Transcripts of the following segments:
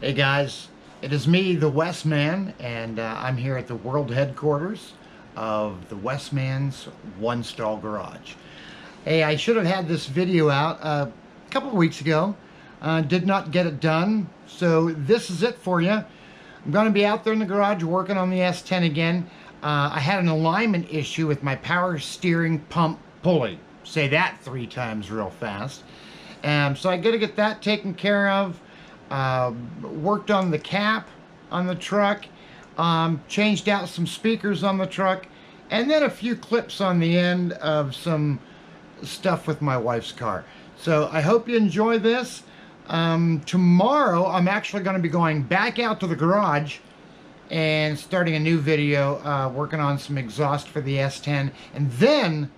Hey guys, it is me, the Westman, and I'm here at the world headquarters of the Westman's One Stall Garage. Hey, I should have had this video out a couple of weeks ago. Did not get it done, so this is it for you. I'm going to be out there in the garage working on the S10 again. I had an alignment issue with my power steering pump pulley. Say that 3 times real fast. So I got to get that taken care of. Worked on the cap on the truck, changed out some speakers on the truck, and then a few clips on the end of some stuff with my wife's car. So I hope you enjoy this. Tomorrow I'm actually going to be going back out to the garage and starting a new video, working on some exhaust for the S10, and then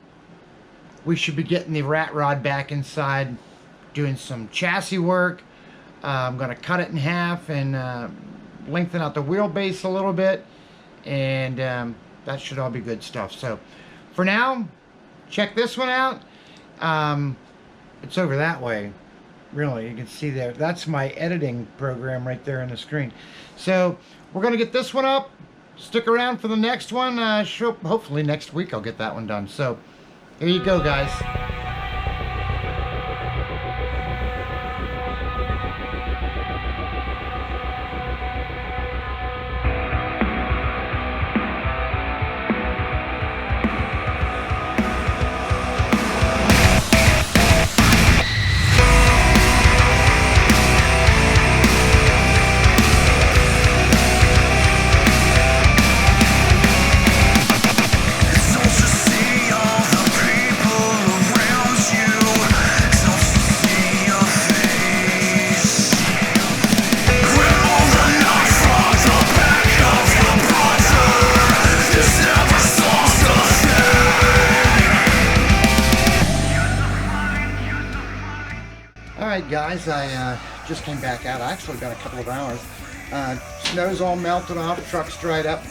we should be getting the rat rod back inside, doing some chassis work. I'm going to cut it in half and lengthen out the wheelbase a little bit, and that should all be good stuff. So for now, check this one out. It's over that way, really. You can see there. That's my editing program right there on the screen. So we're going to get this one up. Stick around for the next one. Hopefully next week I'll get that one done. So here you go, guys. Alright guys, I just came back out. I actually got a couple of hours. Snow's all melted off, truck's dried up.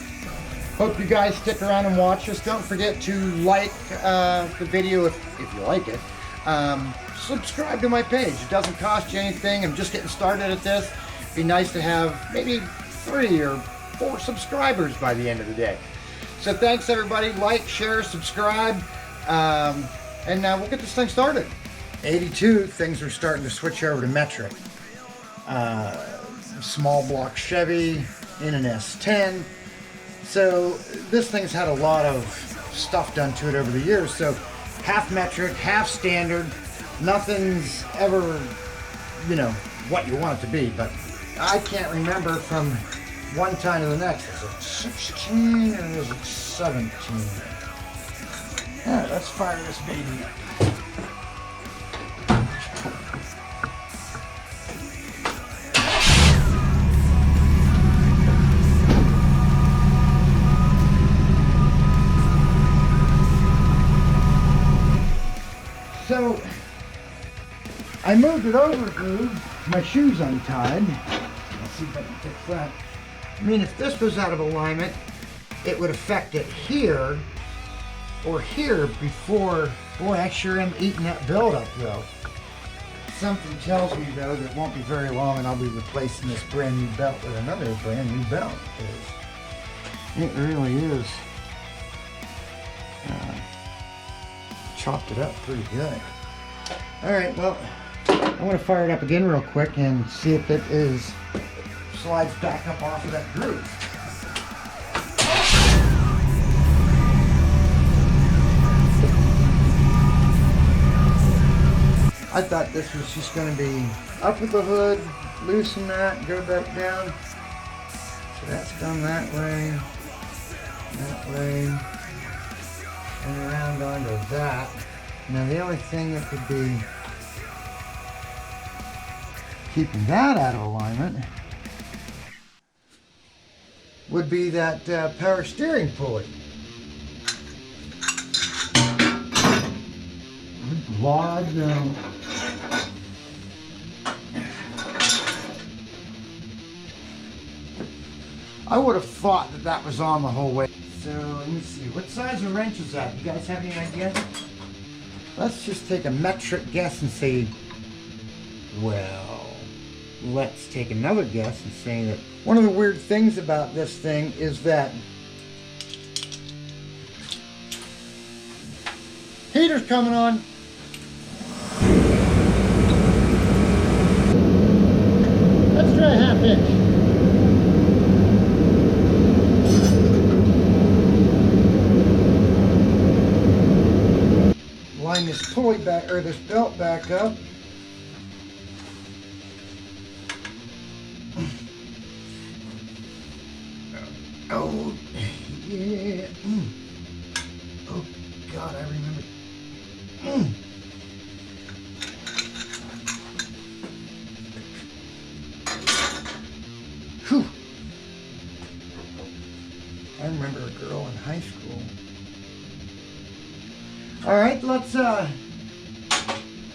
Hope you guys stick around and watch us. Don't forget to like the video if you like it. Subscribe to my page. It doesn't cost you anything. I'm just getting started at this. It'd be nice to have maybe 3 or 4 subscribers by the end of the day. So thanks everybody. Like, share, subscribe, and we'll get this thing started. 82, things are starting to switch over to metric. Small block Chevy in an S10. So this thing's had a lot of stuff done to it over the years. So half metric, half standard. Nothing's ever, what you want it to be. But I can't remember from one time to the next. Is it 16 or is it 17? All right, let's fire this baby up. So I moved it over to my shoes untied. Let's see if I can fix that. I mean, if this was out of alignment, it would affect it here or here before. Boy, I sure am eating that belt up though. Something tells me though that it won't be very long and I'll be replacing this brand new belt with another brand new belt. It really is. Chopped it up pretty good. Alright, well, I'm going to fire it up again real quick and see if it slides back up off of that groove. I thought this was just going to be up with the hood, loosen that, go back down. So that's gone that way, and around onto that. Now the only thing that could be keeping that out of alignment would be that power steering pulley. Lord, no. I would have thought that that was on the whole way. So let me see, what size of wrench is that? You guys have any idea? Let's just take a metric guess and say, well, let's take another guess and say that one of the weird things about this thing is that heater's coming on. Let's try a 1/2 inch. Line this pulley back, or this belt back up. Oh, yeah. Oh, God, I remember. Whew. I remember a girl in high school. All right, let's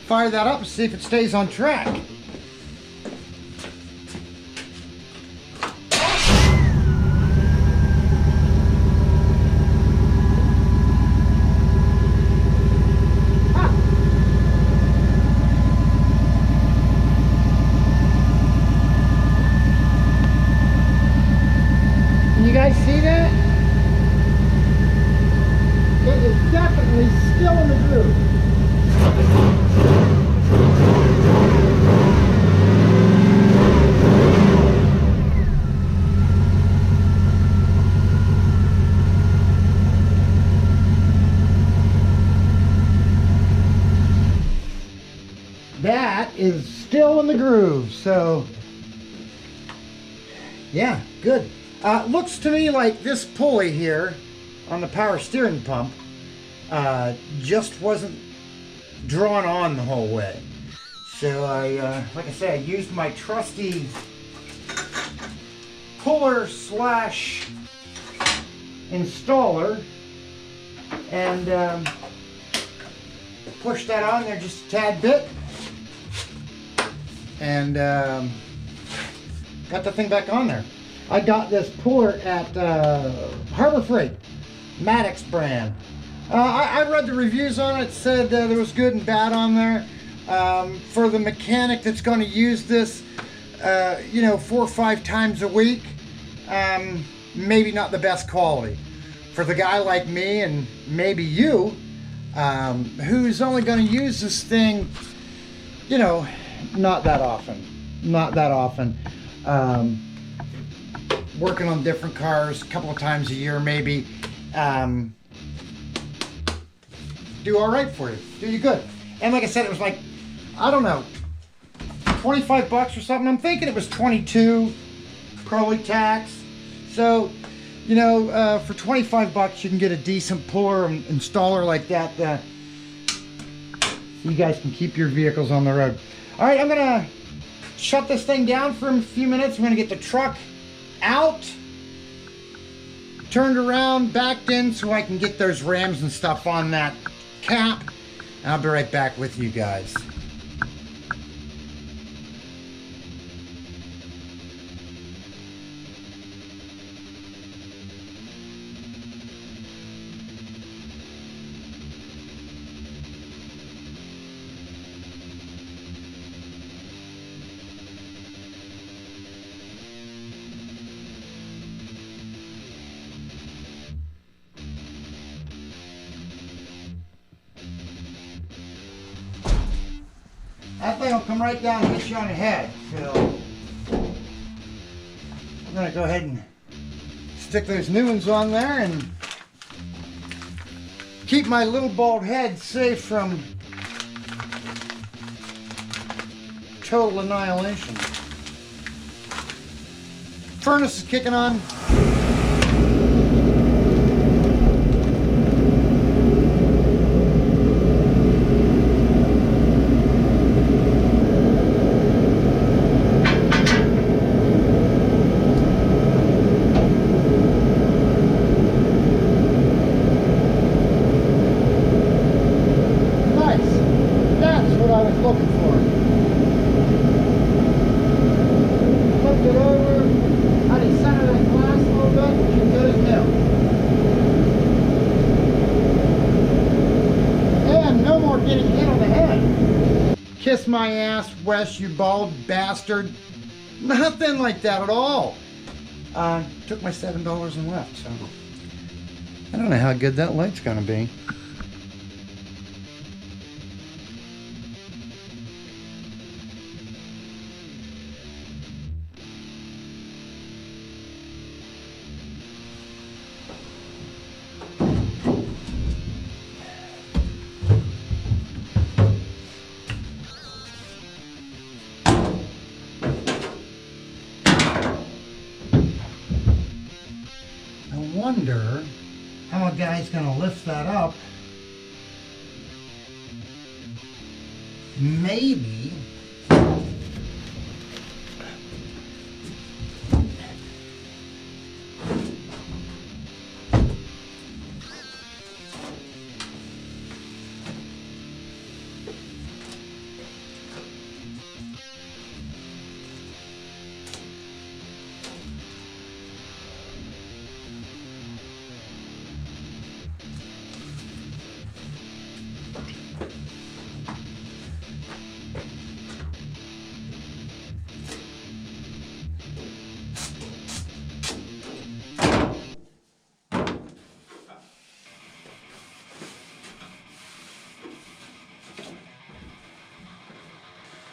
fire that up and see if it stays on track. You guys see that? It is definitely still in the groove. That is still in the groove, so yeah, good. Looks to me like this pulley here on the power steering pump just wasn't drawn on the whole way. So like I said, I used my trusty puller slash installer and pushed that on there just a tad bit and got the thing back on there. I got this puller at Harbor Freight, Maddox brand. I read the reviews on it, said there was good and bad on there. For the mechanic that's going to use this, 4 or 5 times a week, maybe not the best quality. For the guy like me and maybe you, who's only going to use this thing, not that often. Not that often. Working on different cars a couple of times a year maybe, do all right for you, do you good. And like I said, it was like, I don't know, 25 bucks or something. I'm thinking it was 22, probably tax. So, for 25 bucks you can get a decent puller and installer like that. You guys can keep your vehicles on the road. All right, I'm gonna shut this thing down for a few minutes. I'm gonna get the truck out, turned around, backed in so I can get those rams and stuff on that cap, and I'll be right back with you guys. That thing will come right down and hit you on the head. So I'm going to go ahead and stick those new ones on there and keep my little bald head safe from total annihilation. Furnace is kicking on. Looking for it. Flipped it over, how do you center that glass a little bit? You're good as new. And no more getting hit on the head. Kiss my ass, Wes, you bald bastard. Nothing like that at all. Took my $7 and left, so I don't know how good that light's gonna be. Wonder how a guy's gonna lift that up. Maybe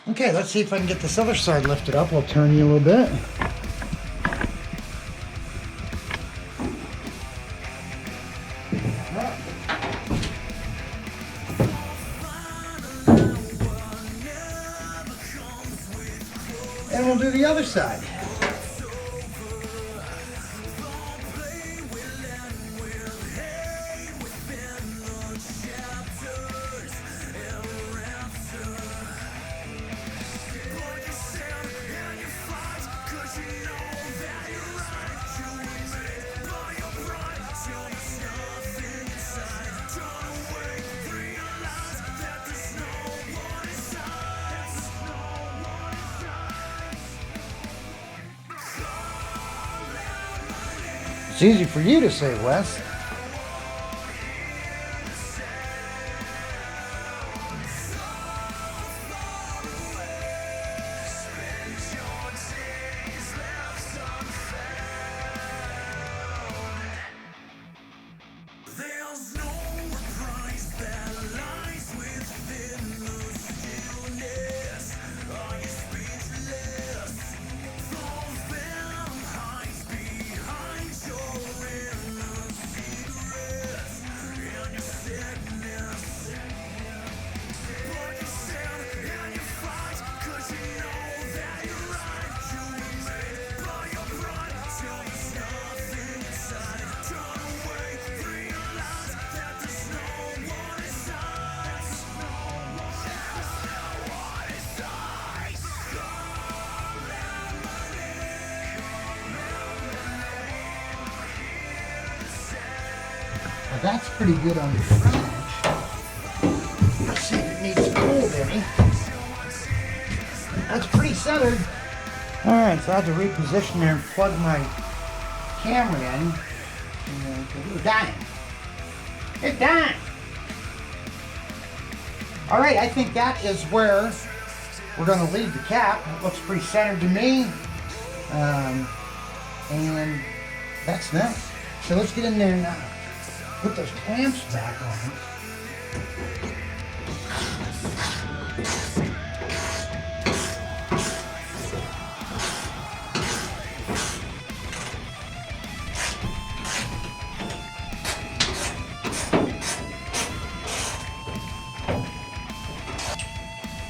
okay, let's see if I can get this other side lifted up. I'll turn you a little bit. And we'll do the other side. It's easy for you to say, Wes. Well, that's pretty good on the front edge. Let's see if it needs pulled any. That's pretty centered. Alright, so I have to reposition there and plug my camera in. It's dying. It's dying. Alright, I think that is where we're going to leave the cap. It looks pretty centered to me. And that's that. So let's get in there and put those clamps back on.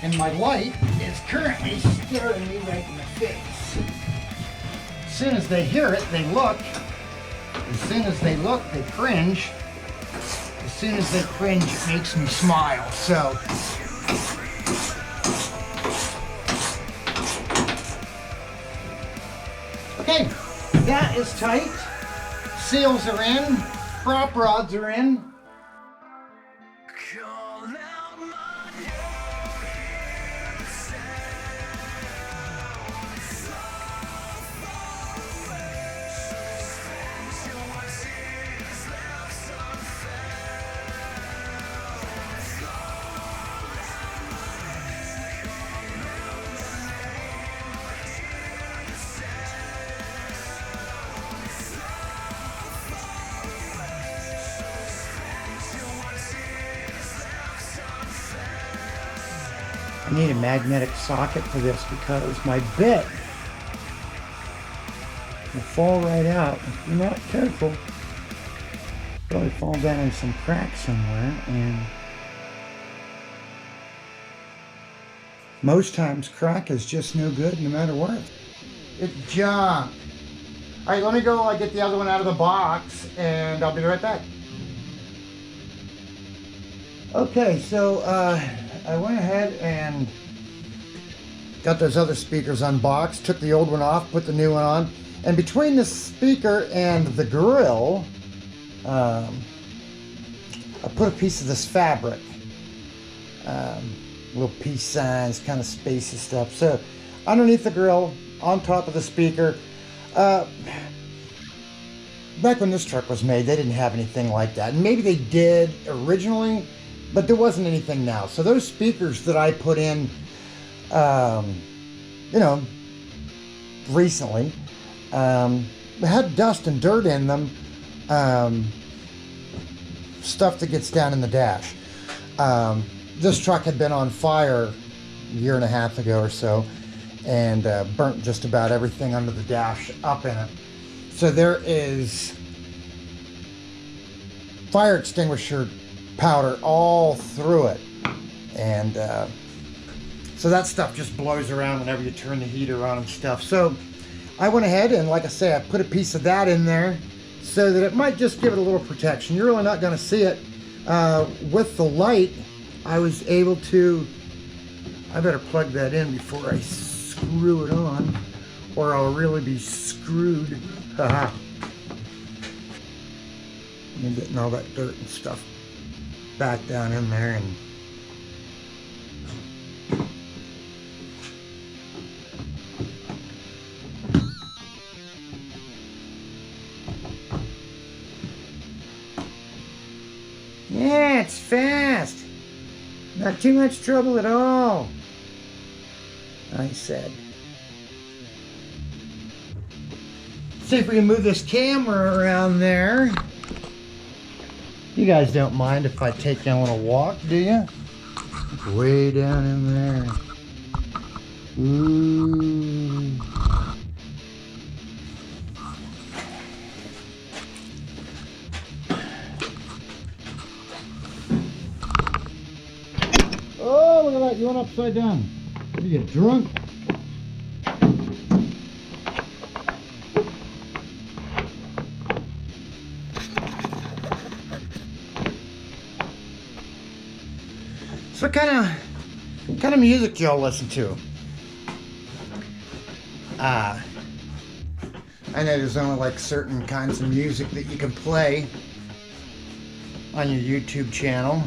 And my light is currently staring me right in the face. As soon as they hear it, they look. As soon as they look, they cringe. As soon as they cringe, it makes me smile. So, okay, that is tight. Seals are in. Prop rods are in. I need a magnetic socket for this because my bit will fall right out if you're not careful. Probably fall down in some cracks somewhere, and most times crack is just no good no matter what. It's junk. All right, let me go get the other one out of the box and I'll be right back. Okay, so I went ahead and got those other speakers unboxed, took the old one off, put the new one on, and between the speaker and the grill, I put a piece of this fabric, little peace signs, kind of spacey stuff. So underneath the grill, on top of the speaker. Back when this truck was made, they didn't have anything like that. And maybe they did originally, but there wasn't anything now. So those speakers that I put in, you know, recently, had dust and dirt in them, stuff that gets down in the dash. This truck had been on fire a year and a half ago or so, and burnt just about everything under the dash up in it. So there is fire extinguisher powder all through it, and so that stuff just blows around whenever you turn the heater on and stuff. So I went ahead and, like I say, I put a piece of that in there so that it might just give it a little protection. You're really not going to see it with the light. I was able to, I better plug that in before I screw it on, or I'll really be screwed. Haha. I'm getting all that dirt and stuff back down in there, and yeah, it's fast. Not too much trouble at all, I said. See if we can move this camera around there. You guys don't mind if I take you on a little walk, do you? Way down in there. Ooh. Oh, look at that. You went upside down. What are you, drunk? So what kind of music do y'all listen to? I know there's only like certain kinds of music that you can play on your YouTube channel,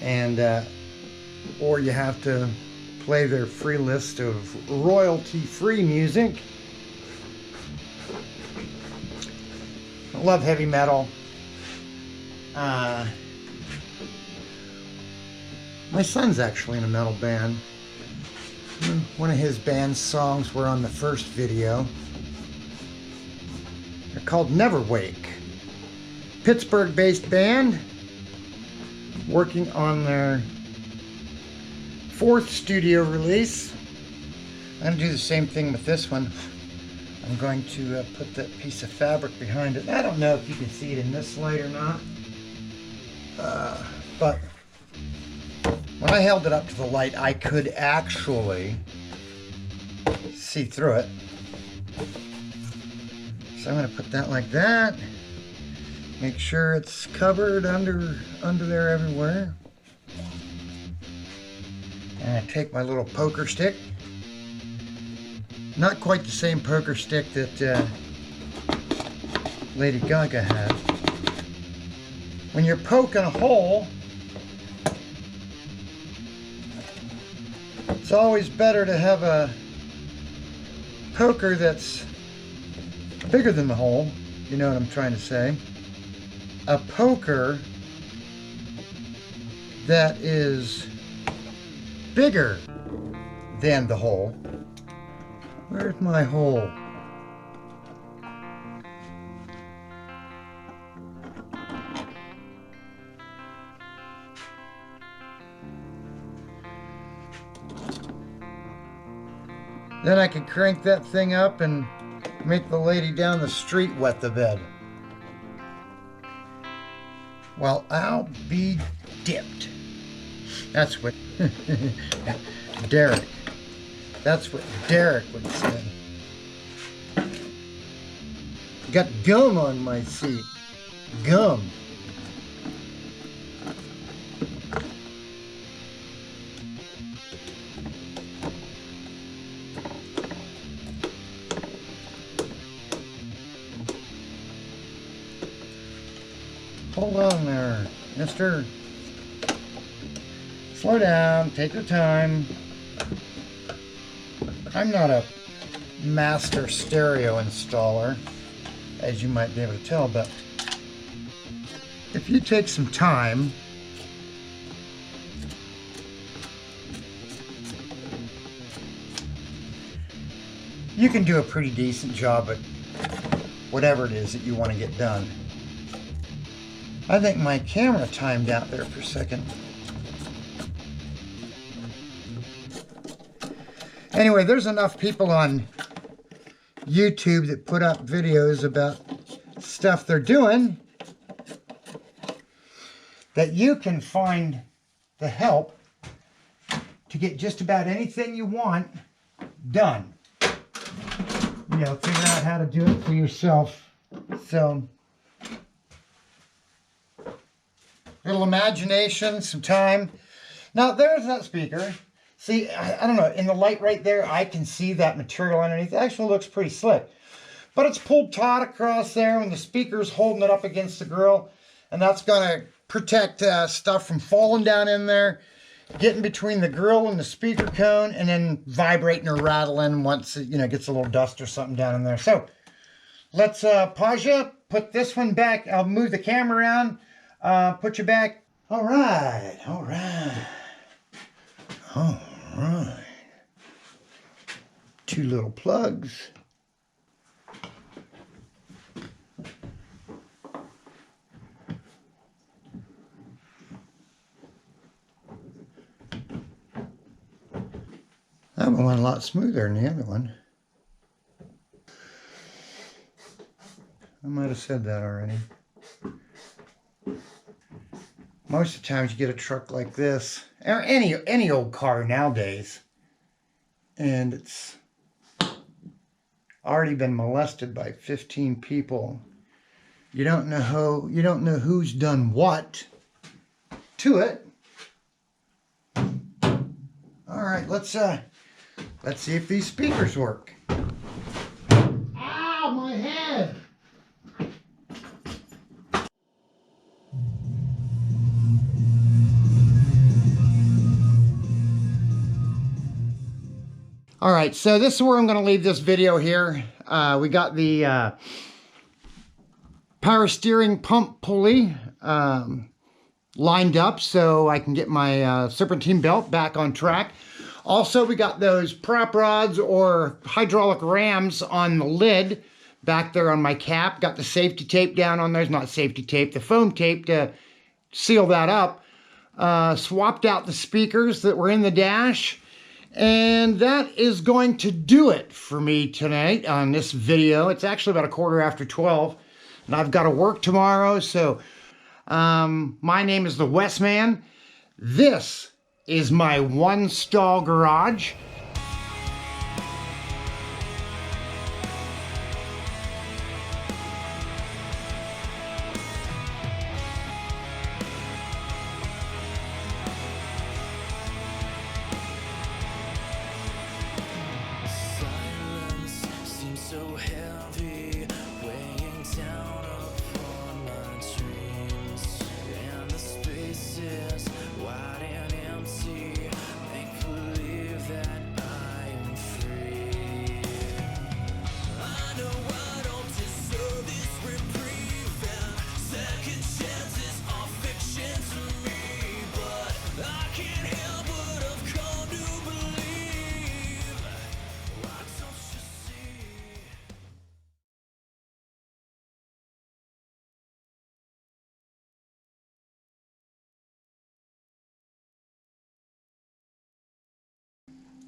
and or you have to play their free list of royalty-free music. I love heavy metal. My son's actually in a metal band. One of his band's songs were on the first video. They're called Never Wake. Pittsburgh-based band, working on their 4th studio release. I'm going to do the same thing with this one. I'm going to put that piece of fabric behind it. I don't know if you can see it in this light or not, but when I held it up to the light, I could actually see through it. So I'm going to put that like that. Make sure it's covered under there everywhere. And I take my little poker stick. Not quite the same poker stick that Lady Gaga had. When you're poking a hole, it's always better to have a poker that's bigger than the hole. You know what I'm trying to say. A poker that is bigger than the hole. Where's my hole? Then I could crank that thing up and make the lady down the street wet the bed. Well, I'll be dipped. That's what Derek. That's what Derek would say. Got gum on my seat. Gum. Hold on there, mister. Slow down, take your time. I'm not a master stereo installer, as you might be able to tell, but if you take some time, you can do a pretty decent job at whatever it is that you want to get done. I think my camera timed out there for a second. Anyway, there's enough people on YouTube that put up videos about stuff they're doing that you can find the help to get just about anything you want done. You know, figure out how to do it for yourself. So, little imagination, some time. Now, there's that speaker. See, I don't know, in the light right there, I can see that material underneath. It actually looks pretty slick. But it's pulled taut across there and the speaker's holding it up against the grill. And that's going to protect stuff from falling down in there, getting between the grill and the speaker cone, and then vibrating or rattling once it, gets a little dust or something down in there. So, let's pause you, put this one back. I'll move the camera around, put you back. All right, all right. All right. Two little plugs. That one went a lot smoother than the other one. I might have said that already. Most of the times you get a truck like this, or any old car nowadays, and it's already been molested by 15 people. You don't know who's done what to it. All right, let's see if these speakers work. Ow, my head! All right, so this is where I'm going to leave this video here. We got the power steering pump pulley lined up so I can get my Serpentine belt back on track. Also, we got those prop rods or hydraulic rams on the lid back there on my cap. Got the safety tape down on there. It's not safety tape, the foam tape to seal that up. Swapped out the speakers that were in the dash. And that is going to do it for me tonight on this video. It's actually about 12:15, and I've got to work tomorrow. So my name is the West Man. This is my one stall garage.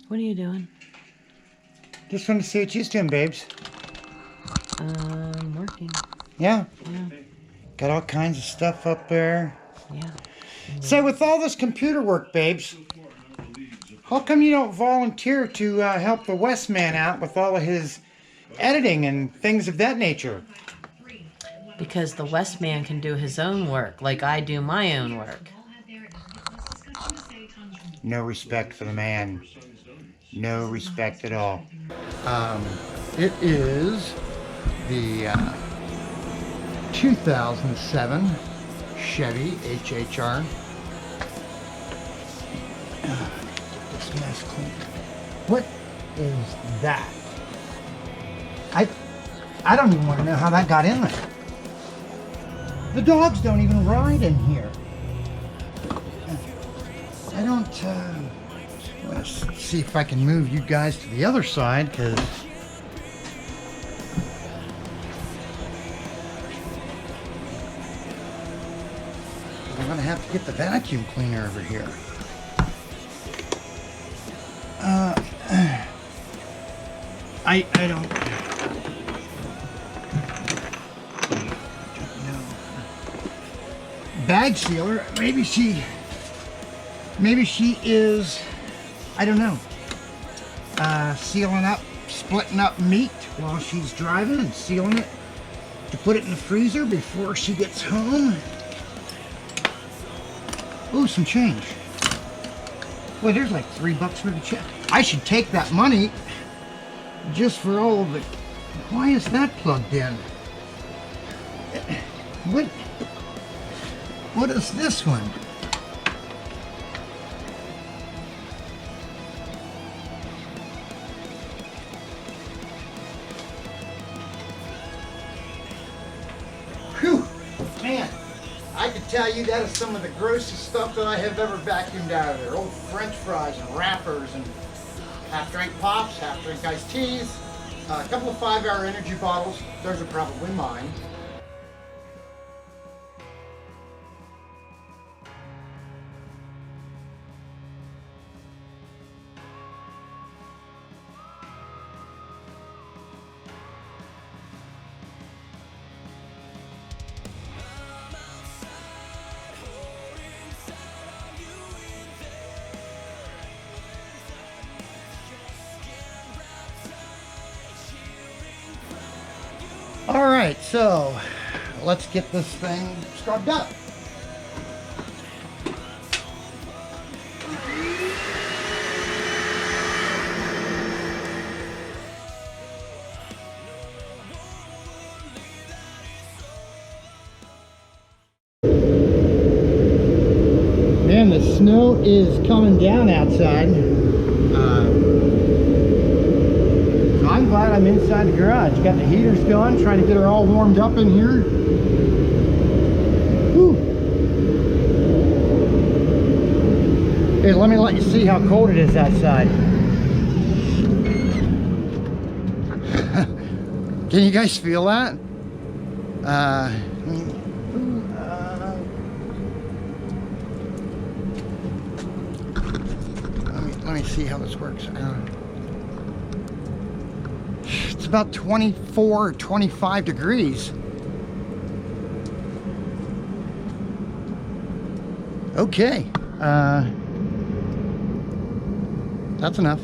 What are you doing? Just wanted to see what you're doing, babes. Working. Yeah? Yeah. Got all kinds of stuff up there. Yeah. So with all this computer work, babes, how come you don't volunteer to help the West man out with all of his editing and things of that nature? Because the West man can do his own work, like I do my own work. No respect for the man. No respect at all. It is the 2007 Chevy HHR. Get this mess clean. What is that? I don't even want to know how that got in there. The dogs don't even ride in here. I don't, let's see if I can move you guys to the other side, because I'm going to have to get the vacuum cleaner over here. I don't know. Bag sealer, maybe she is, I don't know, sealing up, splitting up meat while she's driving and sealing it to put it in the freezer before she gets home. Ooh, some change. Boy, there's like $3 for the check. I should take that money just for all of it. Why is that plugged in? What is this one? Whew, man, I can tell you that is some of the grossest stuff that I have ever vacuumed out of there. Old French fries and wrappers and half-drink pops, half-drink iced teas, a couple of 5-hour energy bottles. Those are probably mine. All right, so let's get this thing scrubbed up. Man, the snow is coming down outside. So I'm glad I'm inside the garage. Got the heaters going, trying to get her all warmed up in here. Whew. Here, let me let you see how cold it is outside. Can you guys feel that? Let me see how this works. It's about 24, 25 degrees. Okay. That's enough.